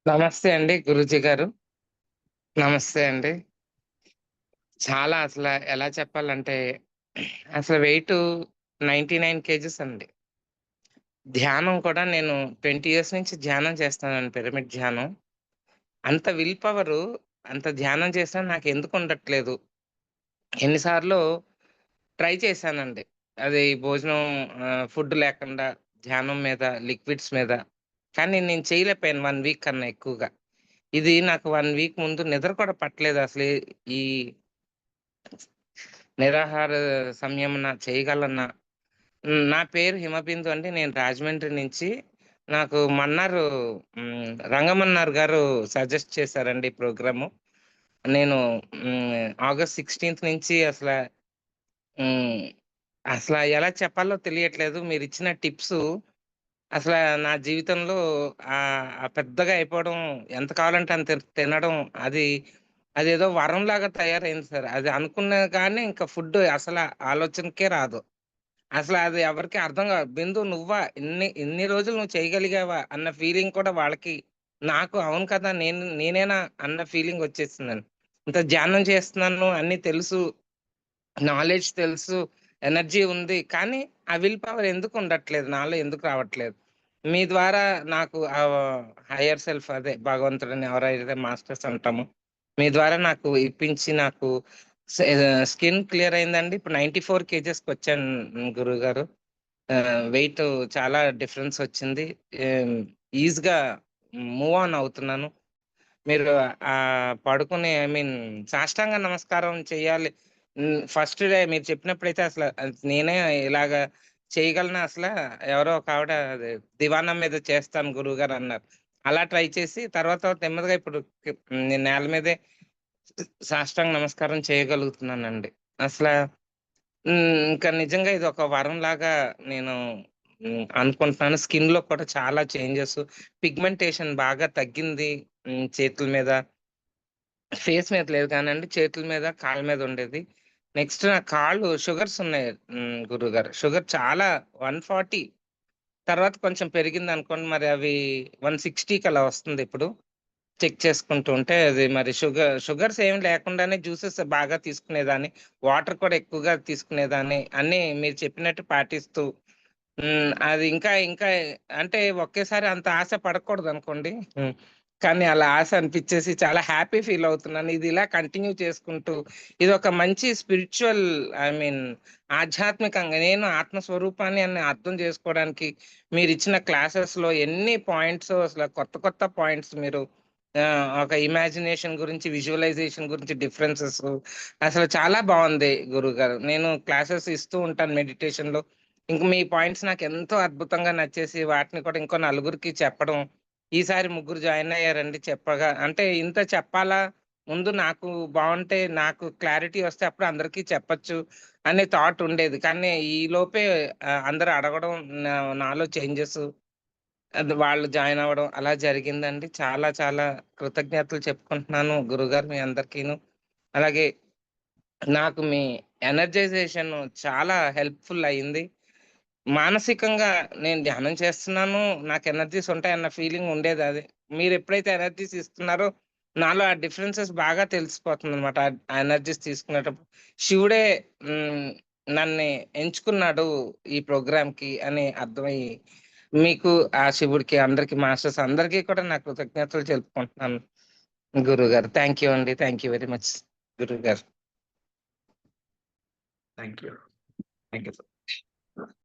నమస్తే అండి గురూజీ గారు. నమస్తే అండి. చాలా ఎలా చెప్పాలంటే అసలు వెయిటు 99 కేజీస్ అండి. ధ్యానం కూడా నేను 20 ఇయర్స్ నుంచి ధ్యానం చేస్తున్నానండి, పిరమిడ్ ధ్యానం. అంత విల్ పవరు, అంత ధ్యానం చేసినా నాకెందుకు ఉండట్లేదు. ఎన్ని సార్లో ట్రై చేశానండి. అది భోజనం ఫుడ్ లేకుండా ధ్యానం మీద, లిక్విడ్స్ మీద. కానీ నేను చేయలేకపోయాను 1 వీక్ కన్నా ఎక్కువగా. ఇది నాకు 1 వీక్ ముందు నిద్ర కూడా పట్టలేదు అసలు. ఈ నిరాహార సంయమన చేయగలనా? నా పేరు హిమబిందు అండి. నేను రాజమండ్రి నుంచి. నాకు రంగమన్నార్ గారు సజెస్ట్ చేశారండి ఈ ప్రోగ్రాము. నేను ఆగస్ట్ 16థ్ నుంచి హ్మ్. ఎలా చెప్పాలో తెలియట్లేదు. మీరిచ్చిన టిప్సు అసల నా జీవితంలో పెద్దగా అయిపోవడం, ఎంత కావాలంటే అంత తినడం, అది అదేదో వరంలాగా తయారైంది సార్. అది అనుకున్నా గాని ఇంక ఫుడ్ ఆలోచనకే రాదు. అది ఎవరికీ అర్థం కాదు. "బిందు నువ్వా? ఇన్ని రోజులు నువ్వు చేయగలిగావా?" అన్న ఫీలింగ్ కూడా వాళ్ళకి, నాకు అవును కదా! నేనేనా అన్న ఫీలింగొచ్చేసిందండి. ఇంత ధ్యానం చేస్తున్నాను, అన్నీ తెలుసు, నాలెడ్జ్ తెలుసు, ఎనర్జీ ఉంది. కానీ ఆ విల్ పవర్ ఎందుకు ఉండట్లేదు? నాలో ఎందుకు రావట్లేదు? మీ ద్వారా నాకు హైయర్ సెల్ఫ్, అదే భగవంతుడిని ఎవరైతే మాస్టర్స్ అంటామో, మీ ద్వారా నాకు ఇప్పించి నాకు స్కిన్ క్లియర్ అయిందండి. ఇప్పుడు 94 కేజెస్‌కొచ్చాను గురువుగారు. వెయిట్ చాలా డిఫరెన్స్ వచ్చింది. ఆహ్, ఈజీగా మూవ్ ఆన్ అవుతున్నాను. మీరు పడుకుని సాష్టాంగ నమస్కారం చేయాలి. ఫస్ట్ డే మీరు చెప్పినప్పుడైతే నేనే ఇలాగ చేయగలనా ఎవరో ఒక ఆవిడ అది దివానా మీద చేస్తాను గురువుగారు అన్నారు. అలా ట్రై చేసి తర్వాత నెమ్మదిగా ఇప్పుడు నేను నేల మీదే సాష్టాంగ నమస్కారం చేయగలుగుతున్నానండి. అసల ఇంకా నిజంగా ఇదొక వరంలాగా నేను అనుకుంటున్నాను. స్కిన్‌లో కూడా చాలా చేంజెస్, పిగ్మెంటేషన్ బాగా తగ్గింది. చేతుల మీద, ఫేస్ మీద లేదు కానండి. చేతుల మీద, కాళ్ళ మీద ఉండేది. నెక్స్ట్ నా కాళ్ళు షుగర్స్ ఉన్నాయి గురువుగారు. షుగర్ చాలా 140, తర్వాత కొంచెం పెరిగిందనుకోండి, మరి అవి 160కి అలా వస్తుందిప్పుడు. చెక్ చేసుకుంటూ ఉంటే అది మరి షుగర్స్ ఏమి లేకుండానే జ్యూసెస్ బాగా తీసుకునేదాన్ని. వాటర్ కూడా ఎక్కువగా తీసుకునేదాన్ని. అన్నీ మీరు చెప్పినట్టు పాటిస్తూ అది ఇంకా ఇంకా అంటే ఒకేసారి అంత ఆశ పడకూడదనుకోండి. కానీ అలా ఆశ అనిపిచ్చేసి చాలా హ్యాపీ ఫీల్ అవుతున్నాను. ఇది ఇలా కంటిన్యూ చేసుకుంటూ ఇదొక మంచి స్పిరిచ్యువల్, ఐ మీన్ ఆధ్యాత్మికంగా నేను ఆత్మస్వరూపాన్ని అని అర్థం చేసుకోవడానికి మీరిచ్చిన క్లాసెస్‌లో ఎన్ని పాయింట్సో, కొత్త కొత్త పాయింట్స్ మీరు ఒక ఇమాజినేషన్ గురించి, విజువలైజేషన్ గురించి డిఫరెన్సెస్ చాలా బావుంది గురువుగారు. నేను క్లాసెస్ ఇస్తూ ఉంటాను మెడిటేషన్‌లో. ఇంక మీ పాయింట్స్ నాకెంతో అద్భుతంగా నచ్చేసి వాటిని కూడా ఇంకో నలుగురికి చెప్పడం. ఈసారి ముగ్గురు జాయిన్ అయ్యారండి చెప్పగా. అంటే ఇంత చెప్పాలా? ముందు నాకు బావుంటే, నాకు క్లారిటీ వస్తే అప్పుడు అందరికీ చెప్పొచ్చు అనే థాట్ ఉండేది. కానీ ఈలోపే అందరూ అడగడం, నాలో చేంజెస్, అది వాళ్ళు జాయిన్ అవ్వడం అలా జరిగిందండి. చాలా చాలా కృతజ్ఞతలు చెప్పుకుంటున్నాను గురుగారు మీ అందరికీను. అలాగే నాకు మీ ఎనర్జైజేషన్ చాలా హెల్ప్‌ఫుల్ అయింది. మానసికంగా నేను ధ్యానం చేస్తున్నాను, నాకు ఎనర్జీస్ ఉంటాయన్న ఫీలింగ్ ఉండేదది. మీరెప్పుడైతే ఎనర్జీస్ ఇస్తున్నారో, నాలో ఆ డిఫరెన్సెస్ బాగా తెలిసిపోతుందనమాట. ఆ ఎనర్జీస్ తీసుకునేటప్పుడు. శివుడే హ్మ్, నన్ను ఎంచుకున్నాడు ఈ ప్రోగ్రామ్‌కి అని అర్థమయ్యి, మీకు, ఆ శివుడికి, అందరికి మాస్టర్స్ అందరికీ కూడా నా కృతజ్ఞతలు తెలుపుకుంటున్నాను గురువుగారు. థాంక్ యూ అండి. థాంక్ యూ వెరీ మచ్ గురువుగారు. Thank you. Thank you sir.